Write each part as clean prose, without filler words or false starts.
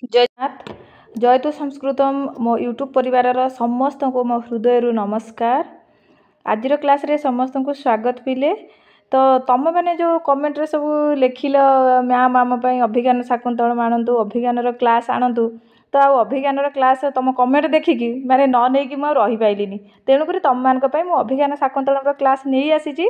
जयनाथ जयतु संस्कृतम मो यूट्यूब परिवार समस्त को मो हृदय नमस्कार। आज क्लास रे समस्त को स्वागत पिले। तो तुम मैंने जो कमेंट रे सब लिखिल मैम आम अभिज्ञान शाकुंतल आणतु अभिज्ञान क्लास आणतु तो आ अभिज्ञान क्लास तुम कमेंट देखिकी माने न नहीं कि रही पाइलिनी तेणुक तुम मान अभिज्ञान शाकुंतल क्लास नहीं आसी।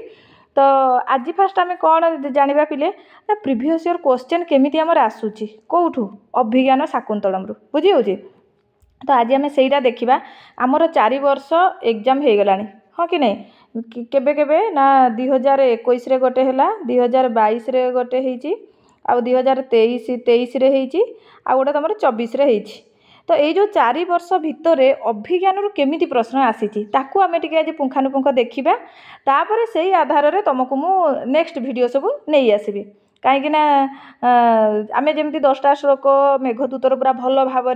तो आज फास्ट आम कौन जाना पिले ना प्रिवियस ईयर क्वेश्चन केमिति आमर आसूची कौठू अभिज्ञान शाकुंतलम बुझी हो। तो आज आम से देखा आमर 4 वर्ष एग्जाम हो गलानी हाँ कि नहीं केबे केबे ना 2021 रे गोटे है 2022 रे गोटे होती आ 2023 रे होती आ गोटे तुम 24 रे होती। तो ये जो 4 वर्ष भितर अभिज्ञान केमिति प्रश्न आसी ताकू आम टे आज पुंखानुपुंख देखा तापर से आधार में तुमको मु नेक्स्ट वीडियो सब नहीं आसबि कहीं आम जमी 10टा श्लोक मेघदूतर पूरा भल भाव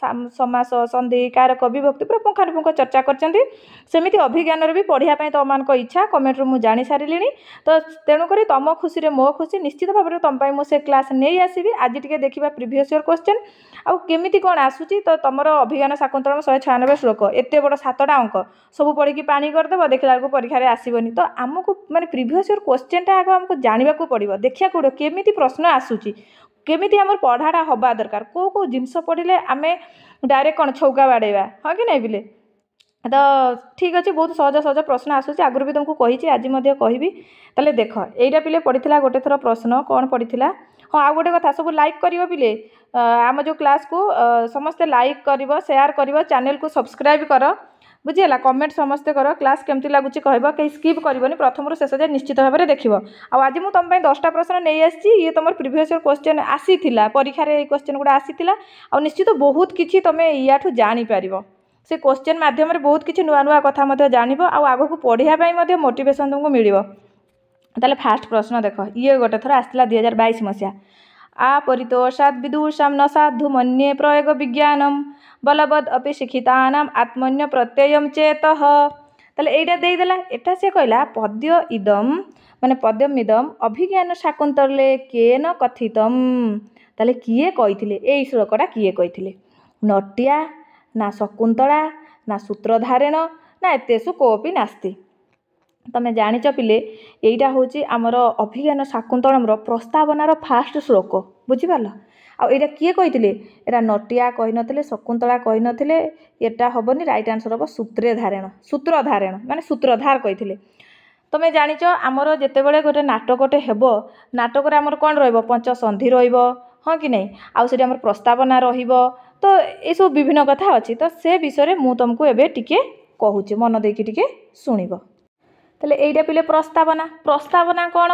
समास संधि कारक विभक्ति पूरा पुंखानुपुंख चर्चा करमती अभिज्ञान भी पढ़ाई तुम मान इच्छा कमेंट रू मुझे जानी सारे। तो तेणुक तुम खुशी मो खुशी निश्चित भाव में तुम मुझे क्लास नहीं आसबि। आज टे देखा प्रिवियस ईयर क्वेश्चन आउ केमिति कौन आसूची। तो तुम अभिज्ञान शाकुंतलम 196 श्लोक एत बड़ 7टा अंक सब पढ़ी पानी करदेव देखला बेलू परीक्षा आसबनी। तो आमको माने प्रिवियस ईयर क्वेश्चनटा आगे आमको जाना पड़ो देखा पड़ो केमिति प्रश्न आसूची केमिति आमर पढ़ाटा हवा दरकार कौ कौ जिनस पढ़ले आम डायरेक्ट कौन छौका बाड़ेबा हाँ कि नहीं पिले। तो ठीक अच्छे बहुत सहज सहज प्रश्न आसूसी आगुरी भी तुमको कही आज कहबी। ताले देख एटा पिले पढ़ी गोटे थर प्रश्न कौन पढ़ी हाँ आ गोटे कथा सब लाइक करिवो पिले आम जो क्लास को समस्ते लाइक करिवो शेयर करिवो चैनल को सब्सक्राइब कर बुझीगला कमेंट समस्ते कर क्लास केमती लगुच कह कहीं स्किप करनी प्रथम रू शेष जाए निश्चित भाव में देख। आज मुझे तुम 10टा प्रश्न नहीं आसी ये तुम प्रिवियस ईयर क्वेश्चन आसी परीक्षा रे क्वेश्चन गुड़ा आसी निश्चित बहुत किसी तुम या जापर से क्वेश्चन मध्यम बहुत किसी नुआ नुआ कथा जान आग को पढ़ाई मोटिवेशन तुमको मिल। ताले फास्ट प्रश्न देख ये गोटे थर आसला 2022 मसीहा आपरितोषाद विदुषाम न साधु मन्ये प्रयोग विज्ञानम बलवद अपि शिक्षितानाम आत्मन्य प्रत्ययम चेतः। ताले एटा देदेला एटा से कहला पद्य इदम माने पद्यम इदम अभिज्ञान शाकुंतले केन कथितम। ताले किए कहिथिले एई श्लोकटा किए कहिथिले नटिया ना शकुंतला ना सूत्रधारेण ना एतेषु कोपि नास्ति। तमें जानिच पिले यहीटा हूँ आमर अभिज्ञान शाकुंतलम प्रस्तावनार फास्ट श्लोक बुझिपाल आईटा किए कही एटा नटिया कही नथिले शकुंतला कही नथिले एटा हबनी राइट आंसर हम सूत्रधारेण माने सूत्रधार कही। तमें जानिच आमर जितेबाला गोटे नाटकटे हेब नाटक आमर कौन रहिबो पंचसंधि रहिबो हाँ कि नहीं आउ सेठी आमर प्रस्तावना रहिबो। तो ये सब विभिन्न कथा अच्छी तो से विषय में तुमको एबे टिके कहूची मन देकी टिके सुनिबो। ताले एइटा पिले प्रस्तावना प्रस्तावना कौन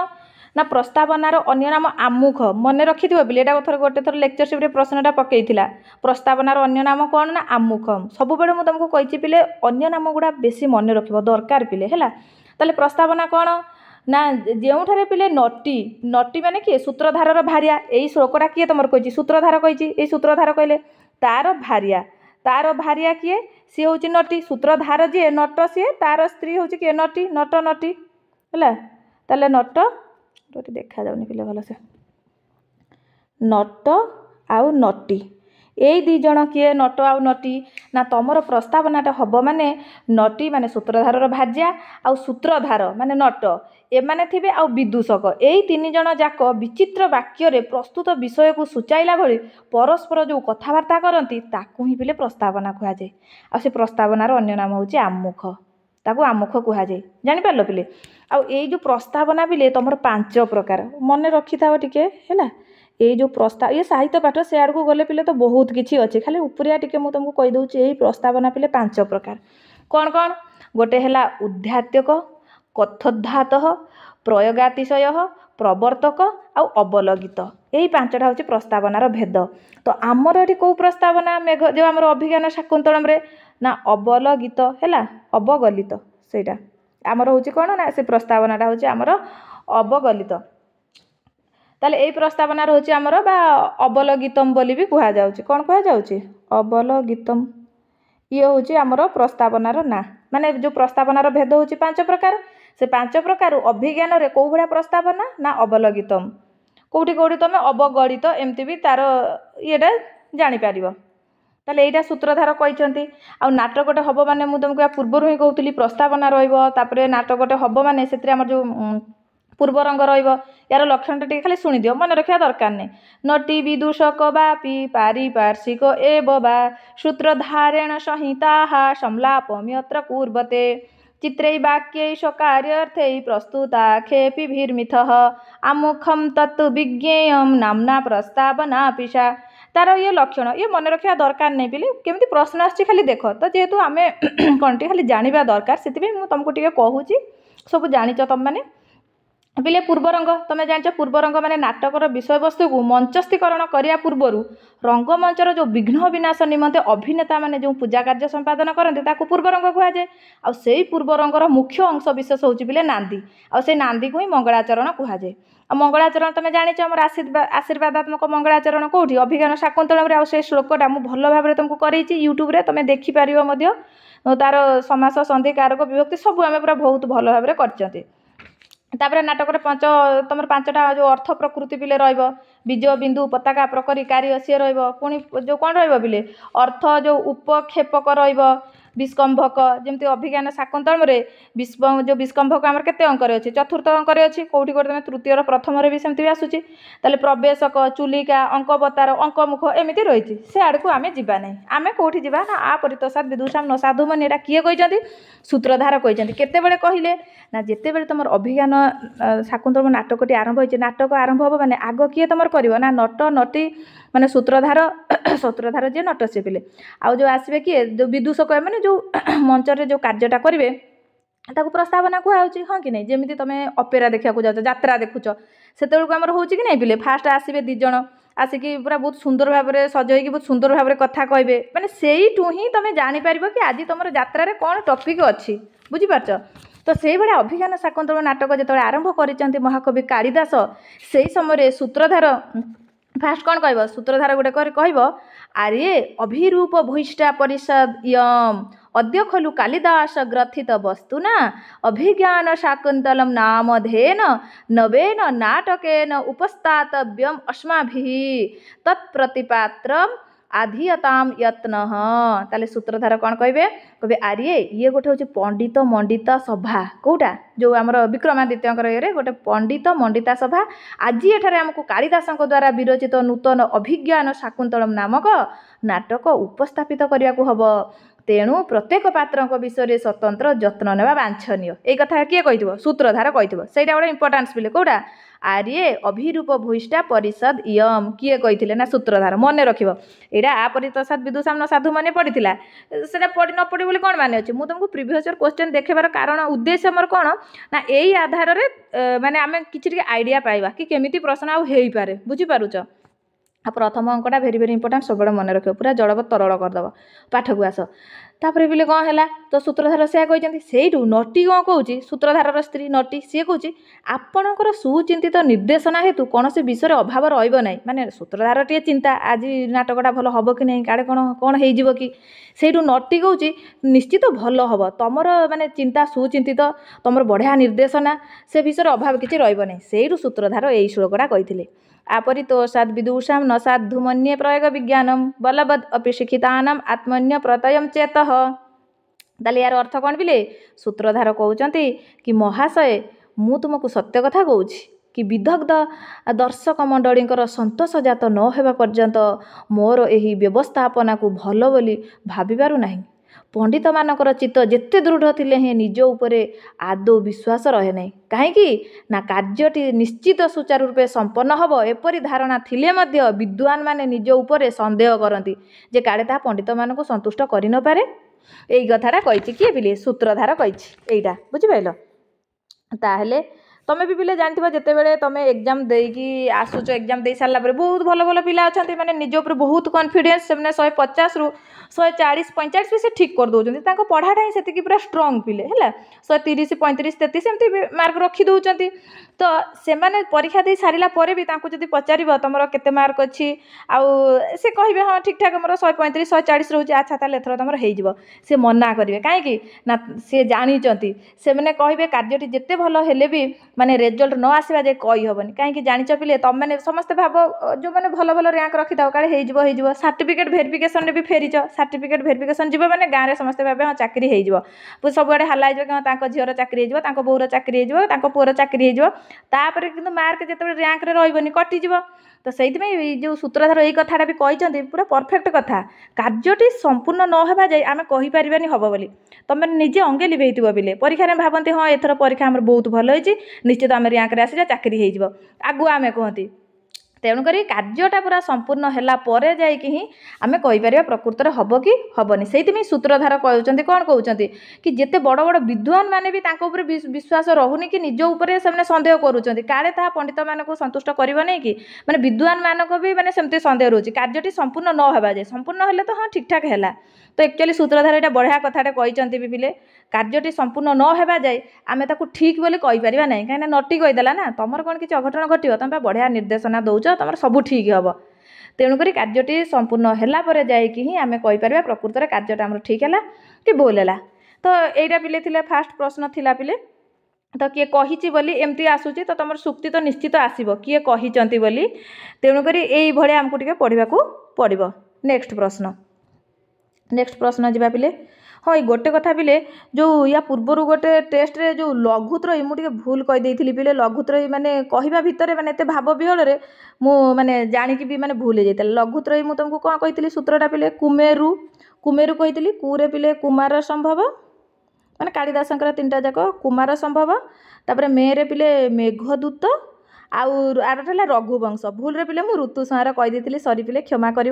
ना प्रस्तावनार अन्य नाम आमुख मन रखि पिले थर गोटे थर लेक्चरशिप रे प्रश्नटा पकईथिला प्रस्तावनार अन्य नाम कौन ना आमुखम सब बेले मु तुमको कही पिले अन्य नाम गुड़ा बेसी मन रखिबो दरकार पिले हैला। ताले प्रस्तावना कौन ना जेउठारे पिले नटी नटी माने किए सूत्रधारर भार्या एई श्लोकटा किए तुमर कही सूत्रधार कही एई सूत्रधार कहले तार भार्या किए सी हूँ नटी सूत्रधार जी नट सी तार स्त्री हूँ किए नटी नट नटी है ताले नट देखा जाऊनी पिले भल से नट आउ नटी यही दी जन किए नट आउ नटी ना तुमर प्रस्तावनाटा हम माने नटी माने सूत्रधारर भार्या आउ सूत्रधार माने नट एमाने थिबे आउ विदूषक यही 3 जन जाक विचित्र वाक्य रे प्रस्तुत विषय को सूचाइला भली परस्पर जो कथबार्ता करती ताकू ही पिले प्रस्तावना कह जाए। आ से प्रस्तावनार अन्य नाम होची आमुख ताकू आमुख कह जाए जानि पारलो पिले। आ एई जो प्रस्तावना पिले तुमर 5 प्रकार मन रखि थाओ टिके हैला। ये जो प्रस्ताव ये साहित्य पाठ से आड़ को गले पिले तो बहुत किसी अच्छे खाली उपरिया टिके मु तुमको कही दउची एई प्रस्तावना पिले 5 प्रकार कौन कौन गोटे हैला उद्धात्यक कथोद्धात प्रयोगातिशय प्रवर्तक आउ अवलगित यही 5टा हूँ प्रस्तावनार भेद। तो आमर ये कौ प्रस्तावना मेघ जो आम अभिज्ञान शाकुंतलम रे ना अवलगित है अवगलित सेटा आमर हूँ कौन ना से प्रस्तावनाटा हूँ आमर अवगलित। ताले यही प्रस्तावनार हूँ आमर बा अवलगितम बोली भी कह जाउची कौन कह जाउची अवलगितम ये हूँ आमर प्रस्तावनार ना माने जो प्रस्तावनार भेद हूँ 5 प्रकार से 5 प्रकार अभिज्ञान रे कौ भाया प्रस्तावना ना अवलगितम कौटी कौटी तुम अवगणित एमती भी तार येटा ଜାଣିପାରିବ। ତାହେଲେ ଏଇଟା ସୂତ୍ରଧାର କହିଛନ୍ତି। ଆଉ ନାଟକଟେ ହେବ ମାନେ ମୁଁ ତୁମକୁ ୟା ପୂର୍ବରୁ ହିଁ କହୁଥିଲି ପ୍ରସ୍ତାବନା ରହିବ, ତାପରେ ନାଟକଟେ ହେବ ମାନେ ସେଥିରେ ଆମର ଯେଉଁ ପୂର୍ବ ରଙ୍ଗ ରହିବ। ୟାର ଲକ୍ଷଣଟା ଟିକେ ଖାଲି ଶୁଣିଦିଅ, ମନେ ରଖିବା ଦରକାର ନାହିଁ। ନଟି ବିଦୂଷକ ବାପି ପାରିପାର୍ଶ୍ବିକ ଏବ ବା ସୂତ୍ରଧାରେଣ ସଂହିତାଃ ସଂଲାପମ୍ୟତ୍ର ପୂର୍ବତେ ଚିତ୍रै ବାକ୍यै ସକାର୍ୟರ್ಥै ପ୍ରସ୍ତୁତାକ୍ଷେପିभिର୍ମିଥଃ ଆमुखं ତତ୍ ବିଜ୍ଞେୟଂ ନାମ୍ନା ପ୍ରସ୍ତାବନାପିଶା। ତାର ଇଏ ଲକ୍ଷଣ ଇଏ ମନେ ରଖିବା ଦରକାର ନାହିଁ ପିଲେ, କେମିତି ପ୍ରଶ୍ନ ଆସୁଛି ଖାଲି ଦେଖ। ତ ଯେହେତୁ ଆମେ କ'ଣ ଟିକେ ଖାଲି ଜାଣିବା ଦରକାର, ସେଥିପାଇଁ ମୁଁ ତୁମକୁ ଟିକେ କହୁଛି, ସବୁ ଜାଣିଛ ତୁମମାନେ। ପିଲେ ପୂର୍ବ ରଙ୍ଗ ତୁମେ ଜାଣିଛ, ପୂର୍ବ ରଙ୍ଗ ମାନେ ନାଟକର ବିଷୟବସ୍ତୁକୁ ମଞ୍ଚସ୍ଥୀକରଣ କରିବା ପୂର୍ବରୁ ରଙ୍ଗମଞ୍ଚର ଯେଉଁ ବିଘ୍ନ ବିନାଶ ନିମନ୍ତେ ଅଭିନେତା ମାନେ ଯେଉଁ ପୂଜା କାର୍ଯ୍ୟ ସମ୍ପାଦନ କରନ୍ତି ତାକୁ ପୂର୍ବ ରଙ୍ଗ କୁହାଯାଏ। ଆଉ ସେଇ ପୂର୍ବ ରଙ୍ଗର ମୁଖ୍ୟ ଅଂଶ ବିଶେଷ ହେଉଛି ପିଲେ ନାନ୍ଦି, ଆଉ ସେଇ ନାନ୍ଦିକୁ ହିଁ ମଙ୍ଗଳାଚରଣ କୁହାଯାଏ। ଆଉ ମଙ୍ଗଳାଚରଣ ତୁମେ ଜାଣିଛ ଆମର ଆଶୀର୍ବାଦାତ୍ମକ ମଙ୍ଗଳାଚରଣ କେଉଁଠି? ଅଭିଜ୍ଞାନ ଶାକୁନ୍ତଳମରେ। ଆଉ ସେଇ ଶ୍ଲୋକଟା ମୁଁ ଭଲ ଭାବରେ ତୁମକୁ କରେଇଛି ୟୁଟ୍ୟୁବରେ, ତୁମେ ଦେଖିପାରିବ ମଧ୍ୟ। ତାର ସମାସ ସନ୍ଧି କାରକ ବିଭକ୍ତି ସବୁ ଆମେ ପୁରା ବହୁତ ଭଲ ଭାବରେ କରିଛନ୍ତି। ତାପରେ ନାଟକରେ ତମର ପାଞ୍ଚଟା ଯେଉଁ ଅର୍ଥ ପ୍ରକୃତି ପିଲେ ରହିବ। ବୀଜ ବିନ୍ଦୁ ପତାକା ପ୍ରକରୀ କାର୍ୟ ସିଏ ରହିବ। ପୁଣି ଯେଉଁ କ'ଣ ରହିବ ପିଲେ ଅର୍ଥ ଯେଉଁ ଉପକ୍ଷେପକ ରହିବ। ବିଷ୍କମ୍ଭକ ଯେମିତି ଅଭିଜ୍ଞାନ ଶାକୁନ୍ତଳମରେ ଯେଉଁ ବିଷ୍କମ୍ଭକ ଆମର କେତେ ଅଙ୍କରେ ଅଛି? ଚତୁର୍ଥ ଅଙ୍କରେ ଅଛି। କେଉଁଠି ଗୋଟେ ତମେ ତୃତୀୟର ପ୍ରଥମରେ ବି ସେମିତି ବି ଆସୁଛି। ତାହେଲେ ପ୍ରବେଶକ ଚୁଲିକା ଅଙ୍କବତାର ଅଙ୍କମୁଖ ଏମିତି ରହିଛି। ସେ ଆଡ଼କୁ ଆମେ ଯିବା ନାହିଁ। ଆମେ କେଉଁଠି ଯିବା ନା ଆ ପରିତୋଷାତ ବିଦୁଷାମ ନ ସାଧୁମନି। ଏଇଟା କିଏ କହିଛନ୍ତି? ସୂତ୍ରଧାର କହିଛନ୍ତି। କେତେବେଳେ କହିଲେ ନା ଯେତେବେଳେ ତୁମର ଅଭିଜ୍ଞାନ ଶାକୁନ୍ତଳମ ନାଟକଟି ଆରମ୍ଭ ହୋଇଛି, ନାଟକ ଆରମ୍ଭ ହେବ ମାନେ ଆଗ କିଏ ତୁମର କରିବ ନା ନଟ ନଟି ମାନେ ସୂତ୍ରଧାର ସୂତ୍ରଧାର ଯିଏ ନଟ ସିଏ ପିଲେ। ଆଉ ଯେଉଁ ଆସିବେ କିଏ? ଯେଉଁ ବିଦୂଷକ ମାନେ ଯେଉଁ ମଞ୍ଚରେ ଯେଉଁ କାର୍ଯ୍ୟଟା କରିବେ ତାକୁ ପ୍ରସ୍ତାବନା କୁହାହେଉଛି। ହଁ କି ନାହିଁ? ଯେମିତି ତୁମେ ଅପେରା ଦେଖିବାକୁ ଯାଉଛ, ଯାତ୍ରା ଦେଖୁଛ, ସେତେବେଳକୁ ଆମର ହେଉଛି କି ନାହିଁ ପିଲେ? ଫାଷ୍ଟ ଆସିବେ ଦୁଇ ଜଣ, ଆସିକି ପୁରା ବହୁତ ସୁନ୍ଦର ଭାବରେ ସଜ ହେଇକି ବହୁତ ସୁନ୍ଦର ଭାବରେ କଥା କହିବେ। ମାନେ ସେଇଠୁ ହିଁ ତୁମେ ଜାଣିପାରିବ କି ଆଜି ତୁମର ଯାତ୍ରାରେ କ'ଣ ଟପିକ୍ ଅଛି। ବୁଝିପାରୁଛ? ତ ସେଇଭଳିଆ ଅଭିଜ୍ଞାନ ଶାକୁନ୍ତଳମ ନାଟକ ଯେତେବେଳେ ଆରମ୍ଭ କରିଛନ୍ତି ମହାକବି କାଳିଦାସ, ସେଇ ସମୟରେ ସୂତ୍ରଧାର ଫାଷ୍ଟ କ'ଣ କହିବ? ସୂତ୍ରଧାର ଗୋଟେ କରି କହିବ ଆର୍ୟେ ଅଭିରୂପ ଭୂଇଷ୍ଠା ପରିଷଦ ୟମ୍ ଅଦ୍ୟ ଖଲୁ କାଳିଦାସ ଗ୍ରଥିତ ବସ୍ତୁନା ଅଭିଜ୍ଞାନ ଶାକୁନ୍ତଳମ୍ ନାମଧେନ ନବେନ ନାଟକେନ ଉପସ୍ଥାତବ୍ୟମ୍ अस्माभिः ତତ୍ପ୍ରତିପାତ୍ରମ୍ ଆଧିୟତାମ୍ ୟତ୍ନଃ। ତାହେଲେ ସୂତ୍ରଧାର କ'ଣ କହିବେ? କହିବେ ଆର୍ୟେ ଇଏ ଗୋଟେ ହେଉଛି ପଣ୍ଡିତ ମଣ୍ଡିତ ସଭା। କେଉଁଟା? ଯେଉଁ ଆମର ବିକ୍ରମାଦିତ୍ୟଙ୍କର ଇଏରେ ଗୋଟେ ପଣ୍ଡିତ ମଣ୍ଡିତା ସଭା। ଆଜି ଏଠାରେ ଆମକୁ କାଳିଦାସଙ୍କ ଦ୍ୱାରା ବିରଚିତ ନୂତନ ଅଭିଜ୍ଞାନ ଶାକୁନ୍ତଳମ୍ ନାମକ ନାଟକ ଉପସ୍ଥାପିତ କରିବାକୁ ହେବ। ତେଣୁ ପ୍ରତ୍ୟେକ ପାତ୍ରଙ୍କ ବିଷୟରେ ସ୍ୱତନ୍ତ୍ର ଯତ୍ନ ନେବା ବାଞ୍ଛନୀୟ। ଏଇ କଥା କିଏ କହିଥିବ? ସୂତ୍ରଧାର କହିଥିବ। ସେଇଟା ଗୋଟେ ଇମ୍ପୋର୍ଟାନ୍ସ ପିଲେ। କେଉଁଟା? ଆର୍ୟେ ଅଭିରୂପ ଭୂଇଷ୍ଠା ପରିଷଦ ୟମ୍ କିଏ କହିଥିଲେ? ନା ସୂତ୍ରଧାର। ମନେ ରଖିବ। ଏଇଟା ଆ ପରିତୋଷାତ ବିଦୁଷାମ ନ ସାଧୁ ମାନେ ପଡ଼ିଥିଲା। ସେଇଟା ନ ପଡ଼ି ବୋଲି କ'ଣ ମାନେ ଅଛି? ମୁଁ ତୁମକୁ ପ୍ରିଭିୟସ୍ ଇୟର୍ କ୍ୱେଶ୍ଚନ୍ ଦେଖେଇବାର କାରଣ ଉଦ୍ଦେଶ୍ୟ ଆମର କ'ଣ ନା ଏଇ ଆଧାରରେ ମାନେ ଆମେ କିଛି ଟିକେ ଆଇଡ଼ିଆ ପାଇବା କି କେମିତି ପ୍ରଶ୍ନ ଆଉ ହେଇପାରେ। ବୁଝିପାରୁଛ? ଆଉ ପ୍ରଥମ ଅଙ୍କଟା ଭେରି ଭେରି ଇମ୍ପୋର୍ଟାଣ୍ଟ, ସବୁବେଳେ ମନେ ରଖିବ। ପୁରା ଜଳବ ତରଳ କରିଦେବ। ପାଠକୁ ଆସ। ତାପରେ ପିଲେ କ'ଣ ହେଲା? ତ ସୂତ୍ରଧାର ସେୟା କହିଛନ୍ତି। ସେଇଠୁ ନଟି କ'ଣ କହୁଛି? ସୂତ୍ରଧାରର ସ୍ତ୍ରୀ ନଟି ସିଏ କହୁଛି ଆପଣଙ୍କର ସୁଚିନ୍ତିତ ନିର୍ଦ୍ଦେଶନା ହେତୁ କୌଣସି ବିଷୟରେ ଅଭାବ ରହିବ ନାହିଁ। ମାନେ ସୂତ୍ରଧାର ଟିକେ ଚିନ୍ତା, ଆଜି ନାଟକଟା ଭଲ ହେବ କି ନାହିଁ, କାଳେ କ'ଣ ହେଇଯିବ କି? ସେଇଠୁ ନଟି କହୁଛି ନିଶ୍ଚିତ ଭଲ ହେବ। ତୁମର ମାନେ ଚିନ୍ତା ସୁଚିନ୍ତିତ, ତୁମର ବଢ଼ିଆ ନିର୍ଦ୍ଦେଶନା, ସେ ବିଷୟରେ ଅଭାବ କିଛି ରହିବ ନାହିଁ। ସେଇଠୁ ସୂତ୍ରଧାର ଏଇ ଶ୍ଲୋକଟା କହିଥିଲେ। ଆପରିତୋଷାତ୍ ବିଦୁଷାମ୍ ନ ସାଧୁମନ୍ୟେ ପ୍ରୟୋଗ ବିଜ୍ଞାନମ୍ ବଲବଦ୍ ଅପି ଶିକ୍ଷିତାନାମ୍ ଆତ୍ମନ୍ୟ ପ୍ରତ୍ୟୟଂ ଚେତଃ। ତାହେଲେ ୟାର ଅର୍ଥ କ'ଣ ପିଲେ? ସୂତ୍ରଧାର କହୁଛନ୍ତି କି ମହାଶୟ ମୁଁ ତୁମକୁ ସତ୍ୟ କଥା କହୁଛି କି ବିଦଗ୍ଧ ଦର୍ଶକ ମଣ୍ଡଳୀଙ୍କର ସନ୍ତୋଷ ଜାତ ନ ହେବା ପର୍ଯ୍ୟନ୍ତ ମୋର ଏହି ବ୍ୟବସ୍ଥାପନାକୁ ଭଲ ବୋଲି ଭାବିପାରୁ ନାହିଁ। ପଣ୍ଡିତମାନଙ୍କର ଚିତ୍ତ ଯେତେ ଦୃଢ଼ ଥିଲେ ହେଁ ନିଜ ଉପରେ ଆଦୌ ବିଶ୍ୱାସ ରହେ ନାହିଁ। କାହିଁକି ନା କାର୍ଯ୍ୟଟି ନିଶ୍ଚିତ ସୁଚାରୁ ରୂପେ ସମ୍ପନ୍ନ ହେବ ଏପରି ଧାରଣା ଥିଲେ ମଧ୍ୟ ବିଦ୍ୱାନମାନେ ନିଜ ଉପରେ ସନ୍ଦେହ କରନ୍ତି ଯେ କାଳେ ତାହା ପଣ୍ଡିତମାନଙ୍କୁ ସନ୍ତୁଷ୍ଟ କରିନପାରେ। ଏଇ କଥାଟା କହିଛି କିଏ ପିଲେ? ସୂତ୍ରଧାର କହିଛି ଏଇଟା। ବୁଝିପାରିଲ? ତାହେଲେ ତମେ ବି ପିଲେ ଜାଣିଥିବ ଯେତେବେଳେ ତମେ ଏକ୍ଜାମ୍ ଦେଇକି ଆସୁଛ, ଏକ୍ଜାମ୍ ଦେଇ ସାରିଲା ପରେ ବହୁତ ଭଲ ଭଲ ପିଲା ଅଛନ୍ତି ମାନେ ନିଜ ଉପରେ ବହୁତ କନଫିଡେନ୍ସ, ସେମାନେ 150ରୁ 140 45 ବି ସେ ଠିକ୍ କରିଦେଉଛନ୍ତି। ତାଙ୍କ ପଢ଼ାଟା ହିଁ ସେତିକି ପୁରା ଷ୍ଟ୍ରଙ୍ଗ ପିଲେ ହେଲା। 130 35 33 ଏମିତି ମାର୍କ ରଖିଦେଉଛନ୍ତି। ତ ସେମାନେ ପରୀକ୍ଷା ଦେଇ ସାରିଲା ପରେ ବି ତାଙ୍କୁ ଯଦି ପଚାରିବ ତମର କେତେ ମାର୍କ ଅଛି, ଆଉ ସେ କହିବେ ହଁ ଠିକ୍ ଠାକ୍ ଆମର 135 140 ରହୁଛି, ଆଚ୍ଛା ତାହେଲେ ଏଥର ତମର ହେଇଯିବ। ସେ ମନା କରିବେ। କାହିଁକି ନା ସେ ଜାଣିଛନ୍ତି। ସେମାନେ କହିବେ କାର୍ଯ୍ୟଟି ଯେତେ ଭଲ ହେଲେ ବି माने रिजल्ट न आसवा जे कही हेनी कहीं जाच पिले तुम मैंने समस्ते भाव जो मैंने भल भल रैंक रखी था काले हो सर्टिफिकेट भेरिफिकेसन भी फेरीच सर्टिफिकेट भेरिफिकेसन जीव मैंने गाँव में समस्ते भावे हाँ चाकरी हो सबुआड़े हल्ला हो झीर चाकरी हो बोर चाकरी हो पुअर चाकरी होपर कि मार्क जो रैंक रही कटिज तो से जो सूत्रधार यही कथाटा भी कहते पूरा परफेक्ट कथा कार्यटी संपूर्ण न होगा जाए आम कहीपर हम बोली तुम निजे अंगे लिभे बिले परीक्षा में भावती हाँ एथर परीक्षा आम बहुत भल होती निश्चित आम रैंक आसा चाकरी हो आगुआ आम कहती तेणुक कार्यटा पूरा संपूर्ण है जाकि आम कहीपर प्रकृत में हम कि हेनी से सूत्रधार कहते कौन कहते कि जिते बड़ बड़ विद्वान मैंने भी विश्वास रोनी कि निज उपर से संदेह करुँच काले ता पंडित मानक संतुष्ट करनी कि मैंने विद्वान मानक भी मैंने सेमती संदेह रोचे कार्यटी संपूर्ण न होगा जाए संपूर्ण हेल्ले तो हाँ ठीक ठाक है तो एक्चुअली सूत्रधार यहाँ बढ़िया कथाटे कहते भी पिले कार्यटी संपूर्ण न होगा जाए आम ताकू ठीक बोली कहीपर ना कहीं नटी कहीदेला ना तुम कौन किसी अघटन घटो तुम बढ़िया निर्देशना दौच तुम सब ठीक हम तेणुक कार्यटी संपूर्ण है जाकि आम कहीपर प्रकृत में कार्यटा आम ठीक है कि भूल है तो यहीटा पिले थिले फास्ट प्रश्न थिला पिले तो किए कही बोली एमती आसूची तो तुम सुक्ति तो निश्चित आसब किए कही बोली तेणुक ये आमको टे पढ़ा पड़ो नेक्स्ट प्रश्न जा पिले हाँ ये गोटे कथा पिले जो या पूर्वर गोटे टेस्ट रे जो लघुत्रयी मुझे भूल कहीदे पिले लघुत्रयी माने कहवा भितर माने एत भाव विहल मु माने जानिकी भी माने भूल जाता लघुत्रयी मुझे तुमको कौन कही सूत्रटा पिले कुमेरु कुमेरु कही कुरे पिले कुमार संभव माने कालिदासंकर तीनटा जाक कुमार संभव तापर मेरे पिले मेघदूत आउटा रघुवंश भूल रे पिले मु ऋतु संहार कहीदे सरी पिले क्षमा कर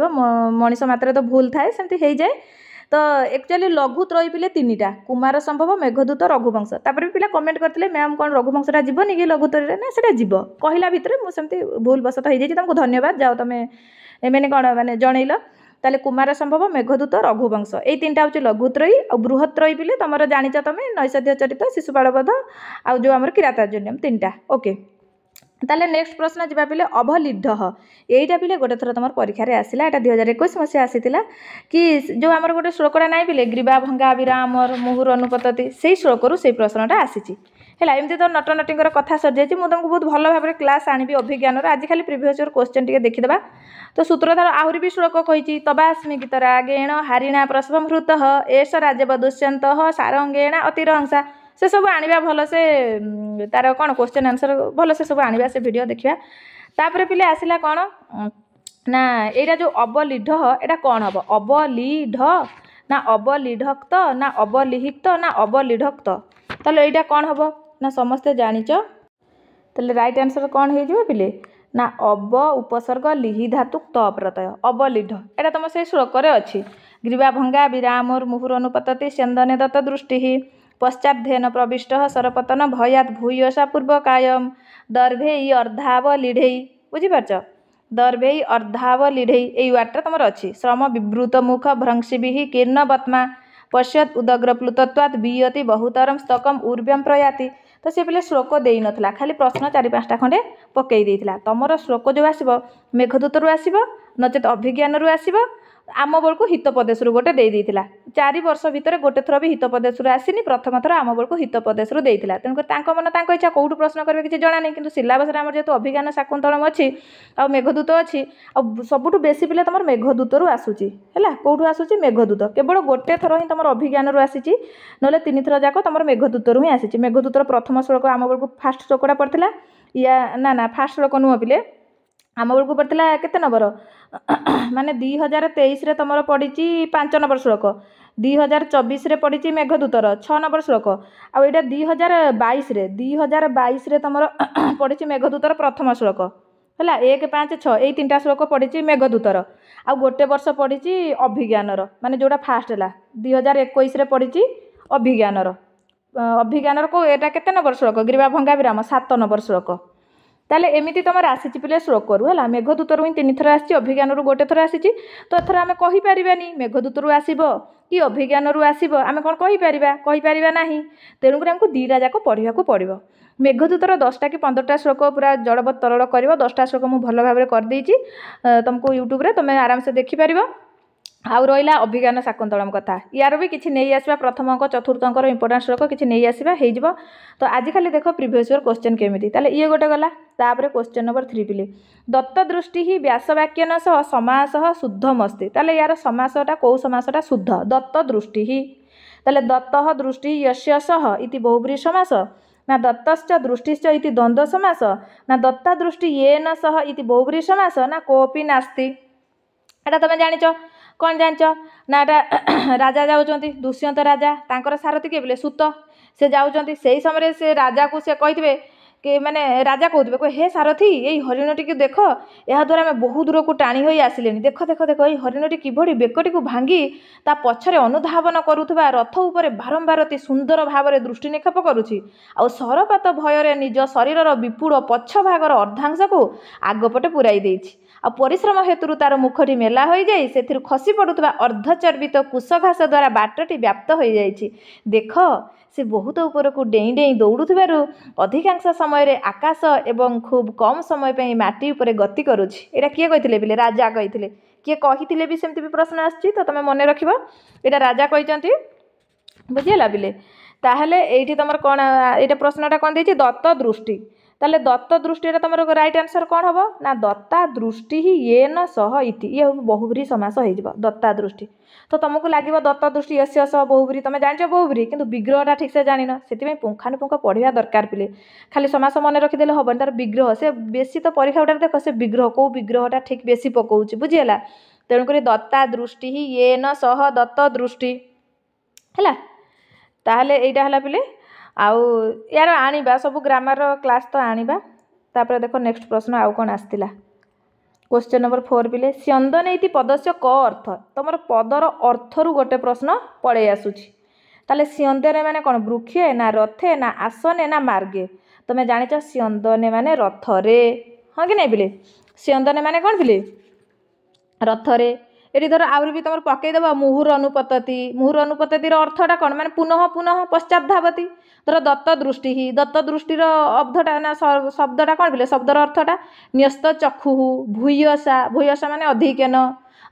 मनीष मात्र तो भूल थाए सेमती हो जाए तो एक्चुअली लघुत्रयी पिले तीनटा कुमार संभव मेघदूत रघुवंश तापर पिला कमेंट करते मैम कौन रघुवंशटा जीवनी कि लघुत्रयी ना से जीव कहला भितर मुझे भूल बसत हो तुमको धन्यवाद जाओ तुम मैंने कौन मैंने जनइल ताले कुमार संभव मेघदूत रघुवंश ये तीनटा हूँ लघुत्रयी और बृहत्रयी पिले तुम जाच तुम नैषध्य चरित शिशुपालवध आउ जो आम किरातार्जुनीयम तीनटा ओके ताले नेक्स्ट प्रश्न जा पिले अवलिढ यहीटा पिले गोटे थर तुम परीक्षा आसला यहाँ 2021 मसीहा आसीला कि जो आमर गोटे श्लोकटा ना पिले ग्रीवा भंगा विरामर मुहुर अनुपतति से श्लोक से प्रश्नटा आसी है एमती तो नटनटीर कथा सर जाइए मुझे तुमको बहुत भल भाव क्लास आनी अभिज्ञान आज खाली प्रिवियस ईयर क्वेश्चन टी देखीदा तो सूत्रधार आहरी भी श्लोक कही तबास्मि गीतरागेण हारिणा प्रसवमृत एष राजव दुष्यंत सारंगेण अतिरहंसा से सब आनिबा भल से तार कौन क्वेश्चन आंसर भल से सब आनिबा से वीडियो देखिया तापर पिले आसिला कौन ना एटा जो अवलिढ एटा कौन हम अवलिढ ना अवलिढक्त ना अवलिहिक्त ना अवलिढक्त ताले एटा कौन हम ना समस्ते जानिच ताले राइट आंसर कौन हो पिले ना अव उपसर्ग लिहि धातु त प्रत्यय अवलिढ एटा तुम से श्लोक अच्छी ग्रीवा भंगा विरामोर मुहुर अनुपतति स्यंदने दत्त दृष्टि पश्चाद्धेन प्रविष्ट सरपतन भयात भूयसा पूर्वकायम दर्भे अर्धाव लीढ़ई बुझीपार दर्भे अर्धाव लीढ़ई ये वार्डटा तुम अच्छी श्रम विवृत मुख भ्रंशिभि कीर्ण बत्मा पश्यत उदग्र प्लुतत्वात् बीयति बहुतरम स्तकम ऊर्व्यम प्रयाति तो सी पे श्लोक दे ना खाली प्रश्न 4-5टा खंडे पकई देता तुमर श्लोक जो आसो मेघदूत रु आसो नचेत अभिज्ञान रु आसो आम बेलू हितोपदेश गोटे देता 4 वर्ष भितर गोटे थर भी हितोपदेश आसनी प्रथम थर आम बेलू हितोपदेश देता तेणुक मन इच्छा कौटू प्रश्न करेंगे किसी जना नहीं कि सिलेबस आम जेहतु अभिज्ञान शाकुंतलम अच्छी आ मेघदूत अच्छी सबुठ बेसी पिले तुम मेघदूत रु आसूची है कौटू आसूची मेघदूत केवल गोटे थर ही तुम अभिज्ञान रु आसी ना 3 थर जाक तुम मेघदूत रु ही आसी मेघदूतर प्रथम श्लोक आम बेलू फास्ट श्लोकटा पड़ता या ना फास्ट श्लोक नुह पिले आम बेलू पड़ता केते नंबर माने 2023 तुम पड़ी 5 नंबर श्लोक 2024 पड़ी मेघदूतर 6 नंबर श्लोक आईटा 2022 तुम पड़ी मेघदूतर प्रथम श्लोक है 1, 5, 6 यही 3टा श्लोक पड़ी मेघदूतर आ गोटे वर्ष पड़ी अभिज्ञानर माने जोड़ा फास्ट है 2021 पड़ी अभिज्ञानर अभिज्ञानर को एटा केते नंबर श्लोक ग्रीवा भंगा विराम 7 नंबर श्लोक ताले एमिति तुम आसी पिले श्लोक रू है मेघदूतर ही 3 थर आसी अभिज्ञान रू गोटे थर आसी तो एथर आम कहीपरानी मेघदूतर आसब कि अभिज्ञान रू आसब आम कौन कहीपर ना तेणुक आमको 2टा जाक पढ़ा पड़ो मेघदूतर 10टा कि 15टा श्लोक पूरा जड़बत तरल कर 10टा श्लोक मुझे भल भाव करदे तुमको यूट्यूब रे तुम आराम से देखिपर आउ रहा अभिज्ञान शाकुंतलम कथा यार भी किसी नहीं आसवा प्रथम अंक चतुर्थ अंकर इंपोर्टां श्लोक किसी नहीं आसवा हो तो आज खाली देख प्रिवियस ईयर क्वेश्चन केमिति ताले ये गोटे गला तापर क्वेश्चन नंबर 3 पिले दत्त दृष्टि ही व्यासवाक्यन सह समास शुद्धमस्ति ताले यार समासटा कौ समासटा शुद्ध दत्त दृष्टि ही ताले दत्त दृष्टि यस्य सह इति बहुब्रीहि समास ना दत्तश्च दृष्टिश्च इति द्वंद्व समास ना दत्ता दृष्टि येन सह इति बहुब्रीहि समास ना कोऽपि नास्ति। एटा तमे जानिच कौन जांच ना राजा जाऊँच दुष्यंत राजा तांकर सारथी किए बोले सूत से जाऊँच से समय से राजा को से कही कि माने राजा कहते कहे हे सारथी यही हरिणटी की देख या द्वारा आम बहु दूर को टाणी हो आसिले देख देख देख ये हरिणटी किभଳି बेकटी को भांगी ता पछरे अनुधावन करुवा रथ उपर बारंबार अति सुंदर भाव में दृष्टि निक्षेप करुछि आ सरपात भय निज शरीर विपुल पछ भागर अर्धांश को आगपटे पुराई देछि आ परिश्रम हेतु तार मुखटी मेला हो जाए से खसी पड़ुवा अर्धचर्वित कुशघास द्वारा बाटटी व्याप्त हो जाइछि देख से बहुत ऊपर को डेई डेई दौड़ुथिबारु अधिकांश समय रे आकाश एवं खूब कम समय पे माटी ऊपर गति करुछि। एटा किए कहिथिले बिले राजा कहिथिले किए कहिथिले भी सेमति भी प्रश्न आछि तो तमे मने रखिबो एटा राजा कहिचंती बुझिला बिले ताहले एठी तमर कोन एटा प्रश्नटा कोन देछि दत्त दृष्टि ताले दत्त दृष्टि तमर राइट आंसर कौन हम ना दत्ता दृष्टि ही ये न सह इति ये बहुब्रीहि समास हो दत्ता दृष्टि तो तुमको लगे दत्त दृष्टि यस्य सह बहुब्रीहि तुम जान बहुब्रीहि किंतु विग्रहटा ठीक से जान से पुंखानुपुंख पढ़ा दरकार पिले खाली समास मन रखिदेले हम तार विग्रह से बेसी तो परीक्षा उठार देख से विग्रह कौ विग्रहटा ठीक बेसी पकाउछि बुझीगला तेणुक दत्ता दृष्टि ही ये न सह दत्त दृष्टि है ताहले एइटा हला पिले आउ यार आनिबा सब ग्रामर क्लास तो आनिबा तापर देखो नेक्स्ट प्रश्न आउ कौन आसतिला क्वेश्चन नंबर 4 पिले स्यंदन इति पदस्य क अर्थ तुमर पदर अर्थरु गोटे प्रश्न पड़े आसुछि ताले स्यंदने माने कोन वृक्षे ना रथे ना आसने ना मार्गे तुम जानिच स्यंदने माने रथरे हाँ कि नहीं पिले स्यंदने माने कोन पिले रथरे एटी धर आउरी भी तुम पकईदेव मुहुर अनुपतति अर्थटा कौन माने पुनः पुनः पश्चात धावती धर दत्त दृष्टि ही दत्त दृष्टिर अब्धटा ना शब्दटा कौन पिले शब्दर अर्थटा न्यस्त चक्षु भूयसा माने अधिकेन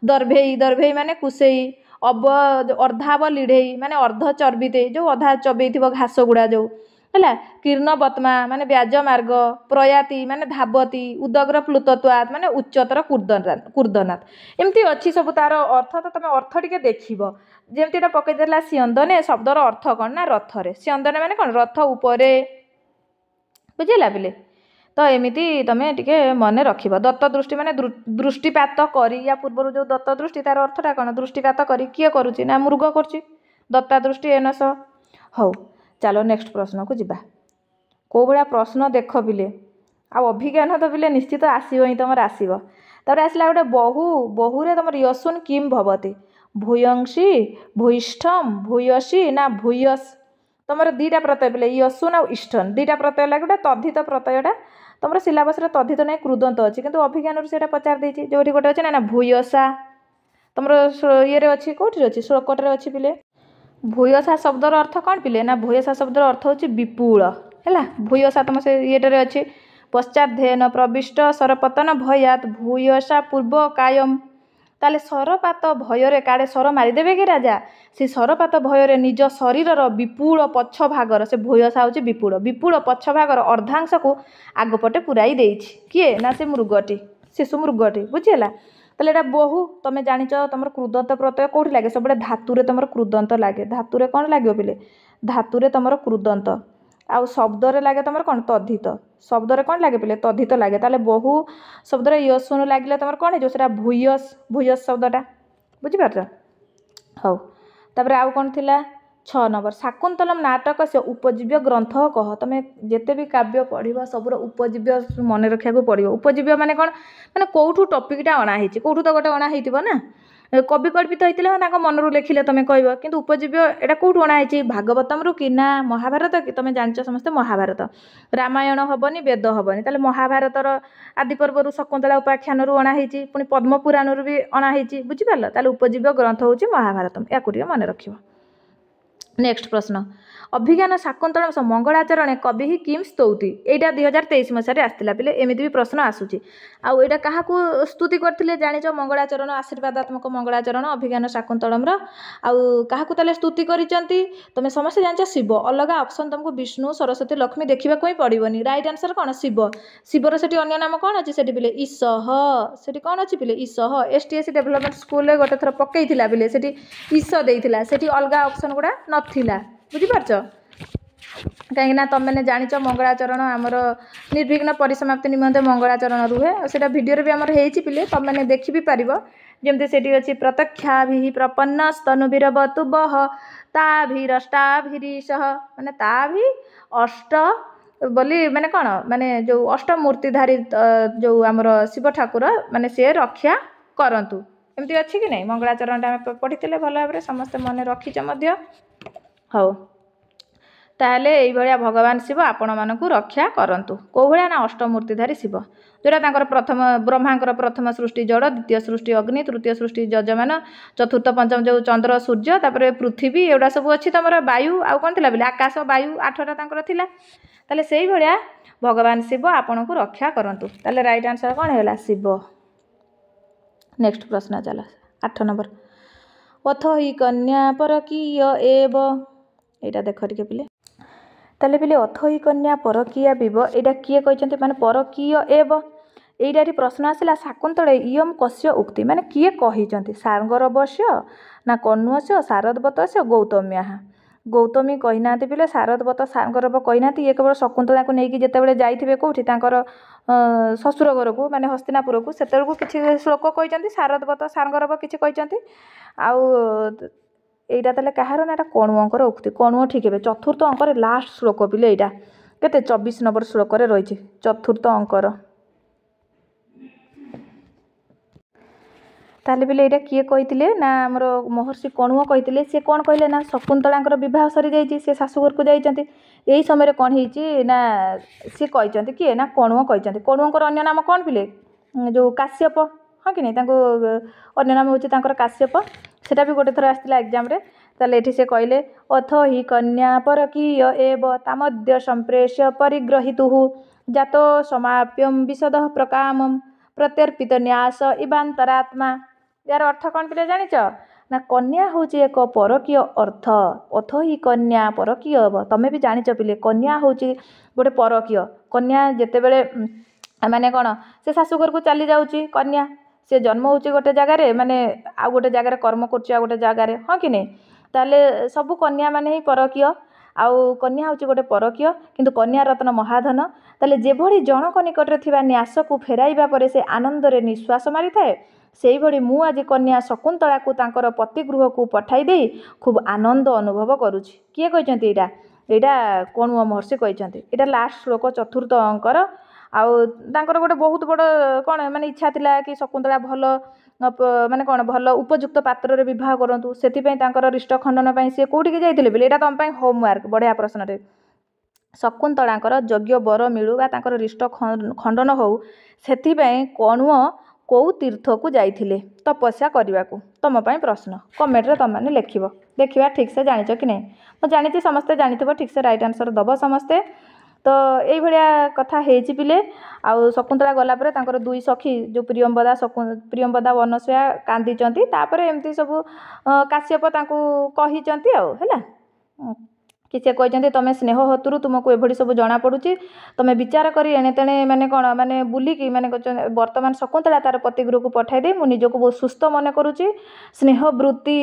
दर्भेई दर्भेई माने कुसेई अर्धाव लीढ़ई माने अर्ध चर्बिते जो अधा चबई घास गुड़ा जो है कीर्णवत्मा माने व्याज मार्ग प्रयाति माने धावती उदग्र प्लुतत्वात् माने उच्चतर कूर्दनात् एमती अच्छी सब तार अर्थ तो तुम अर्थ टिके देखिब जेमती पकईदेला स्यंदने शब्दर अर्थ कौन ना रथरे स्यंदने माने कौन रथ उपरे बुझेगा पिले तो एमती तुम टिके मन रखिब दत्त दृष्टि माने दृष्टिपात करी या पूर्व जो दत्त दृष्टि तार अर्थटा कौन दृष्टिपात करी किए करुच्ची ना मृग करुच्ची दत्ता दृष्टि एनस हौ चलो नेक्स्ट प्रश्न को जीवा कौ भाया प्रश्न देख पिले आ अभिज्ञान तो पिले निश्चित आसो ही तुम आसो तापर आसला गोटे बहुरे तुम यशुन किम भवती भूयंशी भूयिष्ठम भूयसी ना भूयस तुम दीटा प्रत्यय पिले यशुन आ इष्ठन दीटा प्रत्यय लगे गोटे तद्धित प्रत्ययटा तुम सिलेबस तद्धित नहीं कृदंत अच्छी किंतु अभिज्ञान से पचार देती जो गोटे अच्छे ना भूयसा तुम ये अच्छी कौटी अच्छी श्लोकटे अच्छी पिले भूयसा शब्दर अर्थ कौन पिले ना भूयसा शब्दर अर्थ होची विपुल है भूयसा तुम से ये अच्छे पश्चादेन प्रविष्ट सरपतन भयात भूयसा पूर्व कायम ताले सरपात भयर काड़े सर मारिदेवे कि राजा से सरपात भयर निज शरीर विपुल पछ भागर से भूयसा होची विपुल विपुल पछ भागर अर्धांश को आगपटे पुराई देइछि किए ना से मृगटी शिशु मृगटी बुझीला ताले एटा बहु तुम जानिच तुम कृदंत प्रत्यय कौटी लगे सब धातुरे तुम कृदंत लगे धातुरे कौन लगे पिले धातुरे तुम कृदंत आउ शब्दरे लगे तुम कौन तद्धित शब्दरे कौन लगे पिले तद्धित लगे ताले बहु शब्दरे यशुन लगे तुम कौन हो सेटा भूयस भूयस शब्दटा बुझिपार हौ तापर आउ कौन थिला 6 नंबर शाकुंतलम नाटक से उपजीव्य ग्रंथ कह तुम जिते भी काव्य पढ़ सबूर उपजीव्य मन रखा पड़ो उपजीव्य माने कौन माने कौटू टपिकटा अणाही कौटू तो गोटे अणाही ना कवि कल्पित होते मनरू लिखिले तुम कह कि उपजीव्य एटा कौटू अणाही भागवतम रु कि ना महाभारत कि तुम जान समस्ते महाभारत रामायण हेनी वेद हेनी ताले महाभारतर आदि पर्वर शकुंतला उपाख्यान अणाही पुणी पद्मपुराण भी अणाही बुझिपार ताले उपजीव्य ग्रंथ हूँ महाभारत या मन रख नेक्स्ट प्रश्न अभिज्ञान शाकुंतलम मंगलाचरण कवि किम स्तौति एटा 2023 मसीह आसला पे एमती भी प्रश्न आसूची आउ एटा क्या स्तुति करते जाच मंगलाचरण आशीर्वादात्मक मंगलाचरण अभिज्ञान शाकुंतलम क्या स्तुति कर तुम समस्त जान शिव अलग ऑप्शन तुमको विष्णु सरस्वती लक्ष्मी देखा ही पड़ोनी राइट आंसर कौन शिव शिवर से अन्य नाम कौन अच्छी से पे ईशह से कौन अच्छी पे ईशह एसटीएस डेभलपमेंट स्कूल गोटे थर पकई पे से ईश देता से अलग ऑप्शन गुड़ा नाला बुझीपार कहीं तुम मैंने जाच मंगलाचरण आमर निर्विघ्न परिसमाप्ति निमंते मंगलाचरण रुहे से भिडियो भी आमर पे तुम मैंने देखी भी पार जमती से अच्छी प्रत्यक्षा प्रपन्न स्तनुभिरवतुब ताभिरष्टाभिरीशः माने ताभि अष्ट बोली माने कौन माने जो अष्टमूर्तिधारी जो आमर शिव ठाकुर माने से रक्षा करंतु एमती अच्छी कि नहीं मंगलाचरण आम पढ़ी भल भाव समस्त मन रखीच हौ ताहले ये भगवान शिव आपण मानकु रक्षा करंतु कौ भाया ना अष्टमूर्तिधारी शिव जोड़ा तांकर प्रथम ब्रह्मांकर प्रथम सृष्टि जड़ द्वितीय सृष्टि अग्नि तृतीय सृष्टि यजमान चतुर्थ पंचम जो चंद्र सूर्य तापर पृथ्वी एगुड़ा सब अच्छी तुम वायु आउ कौन थी बोले आकाश वायु 8टा तांकर थिला ताले सेही भलिया भगवान शिव आपण को रक्षा करंतु ताले राइट आंसर कौन है शिव। नेक्स्ट प्रश्न चला 8 नंबर अथ ही कन्या परकीय एव एटा देख टिके पिले ताले पिले अथ ही कन्या परकीया बीव एटा किए कहते माने परकीय एव एटा प्रश्न आसला शाकुंतले इयम कस्य उक्ति माने किए कहिचंती सारंगरवश्य ना कन्वस्य शारदवतस्य गौतम्या गौतमी कही ना पिले शारदवत सारंगरव कही ना ये केवल शकुंतला को लेकिन जितेबाला जाइए कौटी ससुर घर को माने हस्तिनापुर को से किसी श्लोक कहते शारदवत सारंगरव किसी कहते आईटा ताले कहार ना कणुअंकर उक्ति कणुअ ठीक है चतुर्थ अंकर लास्ट श्लोक पिले यहाँ केते 24 नंबर श्लोक रही चतुर्थ अंकर ताले बिले यहाँ किए कही ना आमर महर्षि कणुअ कही सी कौन कहले ना शकुंतलांकर बह सरी जाइए सी शाशुघर को जाइए यही समय कौन होती ना सी कहते किए ना कणुअ कहते कणुअंकर अन्य नाम कौन पिले जो काश्यप हाँ कि नहीं अन्य नाम हूँ काश्यप सेटा भी गोटे थर आसला एग्जाम रे ताले एठी से कहले अथ ही कन्या परकीय एव तामद्य संप्रेष्य परिग्रहीतुः जातो समाप्यम विशद प्रकामम प्रत्यर्पित न्यास इवांतरात्मा यार अर्थ कौन पिले जानिच ना कन्या हूँ एक परकीय अर्थ अथ ही कन्या परकीय तमें भी जानिच पिले कन्या हूँ गोटे परकीय कन्या जितेबले माने कौन से शाशुघर को चली जाऊँगी कन्या से जन्म होची गोटे जगार माने आ गोटे जगार कर्म कर गोटे जगार हाँ कि नहीं ताले सबू कन्या माने ही परकीय आउ कन्या हूँ गोटे परकीय किंतु कन्या रत्न महाधन ताले जेभली जनक निकटरे थिबा न्यास को फेराइबा परे से आनंद रे निश्वास मारी थाए सेही भली मु आज कन्या शकुंतला को तांकर पतिगृह को पठाई दे खूब आनंद अनुभव करुछि किए कहचंती एटा एटा कणुअ महर्षि कहचंती एटा लास्ट श्लोक चतुर्थ अंकर आउ तांकर गोटे बहुत बड़ कौन माने इच्छा थिला कि शकुंतला भल माने कौन भल उपयुक्त पात्र रे विवाह करंतु सेथिपई तांकर रिष्ट खंडन पई से कोठी जाइथिले बेले एटा तम पई होमवर्क बढ़िया प्रश्न रे शकुंतलांकर योग्य बर मिलू बा तांकर रिष्ट खंडन हो सेथिपई कणुअ कौ तीर्थ को जाइथिले तपस्या करने को तुम पई प्रश्न कमेंट रे तुम माने लिखिबो देखिबा ठीक से जानिच कि नहीं मु जानिछि समस्ते जानिथिबो ठीक से राइट आंसर दबो समस्ते तो यही भाया कथा हेची पिले आउ शकुंतला गला परे तांकर दुई सखी जो प्रियंवदा वनस्या कांदीचंती तापरे एमती सब काश्यप तांकू कहिचंती आउ हैला कि से कहते तुम स्नेह हतुरु तुमको एभली सब जना पड़ुची तुम विचार करी एणे तेणे माने कौन माने बुलिकी माने वर्तमान शकुंतला तार पतिगृह को पठाई दे मु निजको बहुत सुस्थ मन करुची स्नेह वृत्ति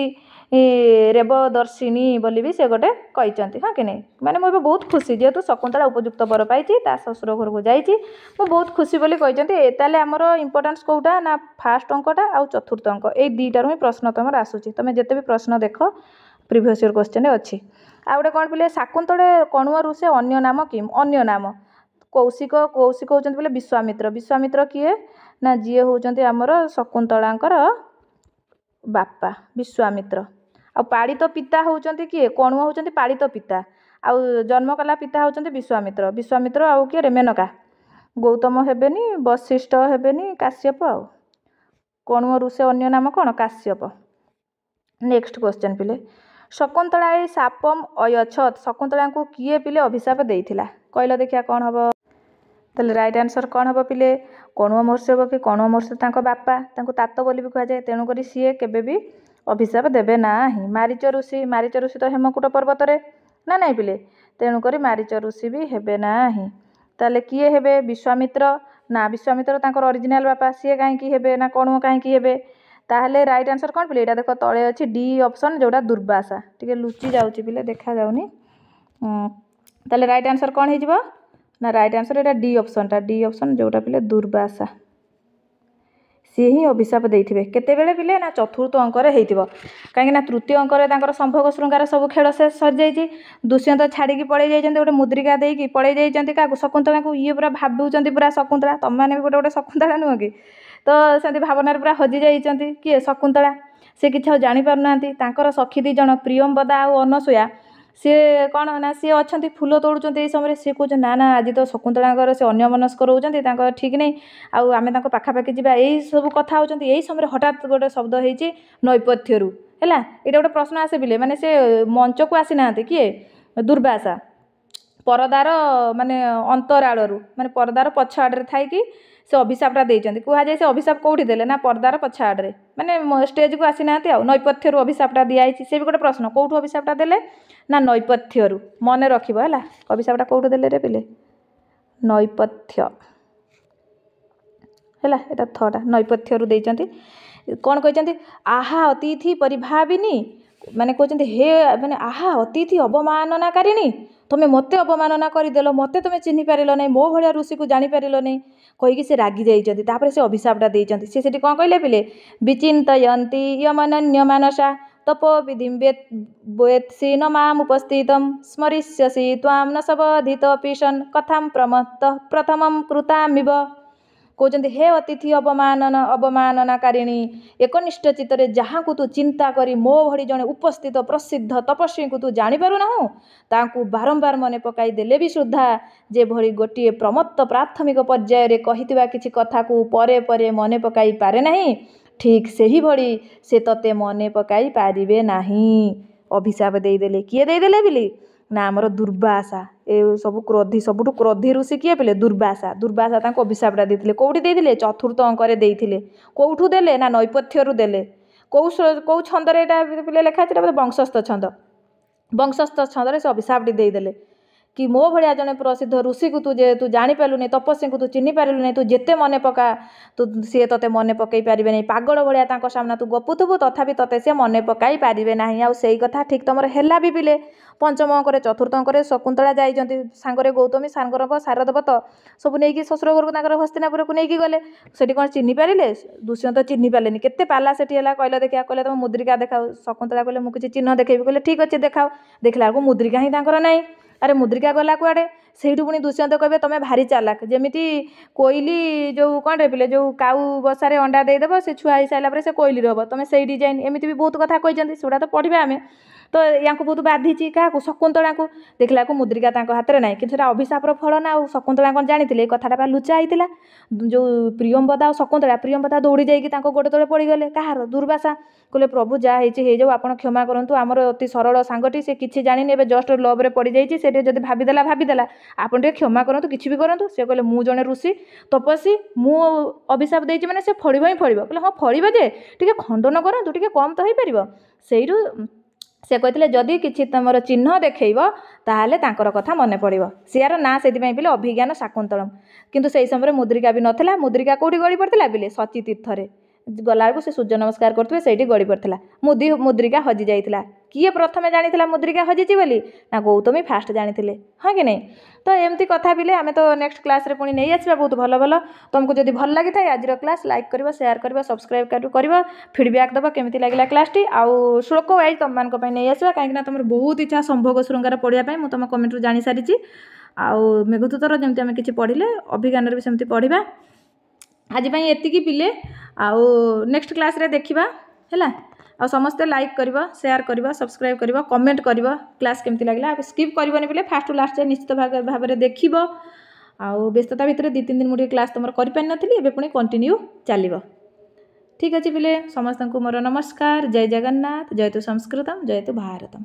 रेवदर्शिनी बोली भी से गोटे कहते हाँ कि नहीं माने मुझे बहुत खुशी जेहेतु शकुंतला उपयुक्त बर पाई ससुर घर को जाइए बहुत खुशी बोली कहते ताले आमर इंपोर्टेंस कौटा ना फास्ट अंकटा आउ चतुर्थ अंक ये दुईटार ही प्रश्न तुम आसूची तुम जिते भी प्रश्न देख प्रिवियस ईयर क्वेश्चन अच्छी आ गोटे कौन पिले शाकुंतले कणुअ से अन्य नाम किम अन्य नाम कौशिक कौशिक होचंती बोले विश्वामित्र विश्वामित्र किए ना जी होचंती आमर शकुंतलांकर बापा विश्वामित्र आ पालित पिता होचंती किए कणुअ होचंती पालित पिता आउ जन्म कला पिता होचंती विश्वामित्र विश्वामित्र आउ किए रे मेनका गौतम हेबेनी वशिष्ठ हेबेनी काश्यप आउ कणुअ से अन्य नाम कौन काश्यप। नेक्स्ट क्वेश्चन पिले शकुन्तलायै शापम अयच्छत शकुन्तला को किए पिले अभिशाप देइथिला कहला देखिया कौन हम ताले राइट आंसर कौन हम पिले कणुआ महर्षि हम कि कणुआ महर्षि तांको बापा तांको तात बोली भी कहा जाए तेणु करी सीए केबे भी अभिशाप देबे नाही। मारीच ऋषि तो हेमकूट पर्वत रे ना नहीं पिले तेणु करी मारीच ऋषि भी हेबे नाही। ताले किए हेबे विश्वामित्र ना विश्वामित्र तांकर ओरिजिनल बापा सीए काहेकि हेबे ना कणुआ काहेकि हेबे ताहले राइट आंसर कौन पिले एटा देख तळे अछि डी ऑप्शन जोड़ा दुर्वासा टिके लुचि जाउछि पिले देखा जाउनी ताहले राइट आंसर कौन हेजिबो ना राइट आंसर एटा डी ऑप्शन जोड़ा पिले दुर्वासा सी ही अभिशाप देइथिबे केते बेले पिले ना चतुर्थ अंक रे हेइतिबो काहे ना तृतीय अंक रे तांकर संभोग शृंगार सब खेल से सर जाइछि दुष्यंत छाड़ी की पळै जाइछन्ते गोटे मुद्रिका देइकी पळै जाइछन्ते का शकुन्तला को ये पूरा भाबुचन्ते पूरा शकुन्तला तम माने भी गोटे शकुन्तला नुह कि तो सेंति भावना पूरा हजि जाइछन्ते किए शकुन्तला से किछ जानि पारुनांती तांकर सखी दी जण प्रियंवदा आ अनसुया सी कौन ना सी अच्छा फूल तोड़ुंटे समय सी कह ना ना आज तो शकुन्तला से अन्यमनस्क रोचते ठीक नहीं आम पाखापाखि जा यही सब कथा होती यही समय हठात गोटे शब्द होती नैपथ्यरू है ये गोटे प्रश्न आसे बिले माने से मंच को आसी ना किए दुर्वासा परदार माने अंतराड़ू माने परदार पछ आड़े थी से अभिशापटा देते कहुए से अभिशाप कौटी देले ना परदार पछ आड़े माने स्टेज को आसी ना नैपथ्यरू अभिशापटा दिखाई से भी गोटे प्रश्न कौटू अभिशापटा देले ना नैपथ्यरू मन रखिबो है अभिशापटा कौटू देले रे पिले नैपथ्य है एटा थटा नैपथ्यरू देइचंती कौन कहते आहा अतिथि परिभाविनी माने कहते हे माने आहा अतिथि अवमाननाकारिणी तुम मत अवमानना करदेल मत तुम चिन्ह पारिल नहीं मो भाया ऋषि को जापर नहीं कहीकि से रागी जाइए से अभिशापटा देते से कौन कहले पिले विचिंतयन्ति यमनन्य मानसा तप विधिं वेत्सि न मामुपस्थितं स्मरिष्यसि त्वां न सवधित पीशन कथां प्रमत्तः प्रथमं कृतामिव कहते हे अतिथि अवमाननाकारिणी एकनिष्ठ चित्तरे जहाँ को तू चिंता करी मो भड़ी जड़े उपस्थित प्रसिद्ध तपस्वी को तू जापर ना ताकू बारंबार मन पकाई देले भी सुद्धा जे भड़ी गोटे प्रमत्त प्राथमिक पर्यायर कहिथिबा किछि कथा को परे परे मन पकाई पारे नहीं ठीक से ही भड़ी से तते मन पकाई पारिबे नहीं अभिशाप देदेले किए देदेले बिली ना आमर दुर्वासा ए सब क्रोधी सबुठु क्रोधी ऋषि किए पिले दुर्वासा दुर्वासा तांको अभिशापटा देथिले कोउठी देथिले चतुर्थ अंकरे देथिले कोउठु देले ना नैपथ्यरू देले कौ छंदरे एटा पिले लेखा अछि वंशस्थ छंदरे से अभिशापटी देदेले कि मो भाया जड़े प्रसिद्ध ऋषि को तू जापर नहीं तपस्वी को तू चिन्ह पारू नहीं तू जिते मन पका तू सी ते मन पकई पारे नहीं पागल भाया सामना तू गपुथबू तथापि तते सी मन पकई पारे ना आउ से कथा ठीक तुम है भी पिले पंचम अंक चतुर्थ अंक शकुन्तला जाइए सांगरे गौतमी सांगर शारदवत सब नहीं ससुर घर को हस्तिनापुर को लेकिन गले से कौन चिन्ह पारे दुष्यंत चिन्ह पारे केते पाला से कहला देखा कहले तुम मुद्रिका देखाओ शकुन्तला कहले मुझे चिन्ह देखेबी कहले ठीक अच्छे देखाओ देखला मुद्रिका ही नहीं अरे मुद्रिका गला कुआड़े से पुणी दुष्यंत कहे तुम भारी चालाक जमीती कोईली जो कौन रे पिले जो काऊ बसारे अंडा देदेव से छुआ हो सारापर से कोईली हम तुम से डिजाइन एमती भी बहुत कथा कहते से तो पढ़ा आम तो या बहुत बाधिची क्या शकुन्तला को देखला मुद्रिका हाथ में ना कि अभिशापर फल ना शकुन्तला कौन जानी कथाटा लुचा होता जो प्रियंवदा और प्रियंवदा दौड़ी जाइए गोड़ तले पड़गले कहार दुर्वासा कहले प्रभु जहाँ हो जाऊ आप क्षमा करूँ आमर अति सरल सांगटी से किसी जानी ए जस्ट लव रे पड़ जाइए से जब भावीदेला आप क्षमा करूँ किसी भी करूँ से कहले मु जड़े ऋषि तपस्वी मु अभिशाप देती मैंने से फड़ ही फड़ कहले हाँ फड़ जे टे खंडन करूँ टे कम तो हो पार से से कहते जदि किसी तुम चिन्ह देखब ताहले तांकर कथा मन पड़ो सियार ना से पिले अभिज्ञान शाकुंतलम किंतु से समय मुद्रिका भी नथिला मुद्रिका कौटी गड़ी पड़ता बिले सची तीर्थरे गला से सूर्य नमस्कार करते से गड़ी पड़ता मुद्रिका हजि जाइए किए प्रथम जानी मुद्रिका हजिची बोली ना गौतमी फास्ट जानी हाँ कि नहीं तो एमती कथा बिले आम तो नेक्स्ट क्लास रे पुणी नहीं आसवा बहुत भल भल तुमको जब भल लगी था आज क्लास लाइक कर शेयर कर सब्सक्राइब कर फीडबैक दबा केमी लगे क्लास टी आउ श्लोक वाइज तुम मान नहीं आसवा कहीं तुम बहुत इच्छा संभोग शृंगार पढ़ाई मुझे तुम कमेंट जानी सारी आउ मेघदूतर जमी आम कि पढ़ले अभिज्ञान भी सेमती पढ़ा आज एतिकी पिले आउ नेक्स्ट क्लास रे देखिबा हैला आ समस्ते लाइक करिबा शेयर करिबा सब्सक्राइब करिबा कमेंट करिबा क्लास केमती लागला आ स्किप करिबनी पिले फास्ट टू लास्ट निश्चित भाव में देखिबो आ व्यस्तता भितर 2-3 दिन मुझे क्लास तुम कर पारि नथिली एबे पुणी कंटिन्यू चलिबो ठीक अच्छे पिले समस्त को मोर नमस्कार। जय जगन्नाथ। जयतु संस्कृतम जयतु भारतम।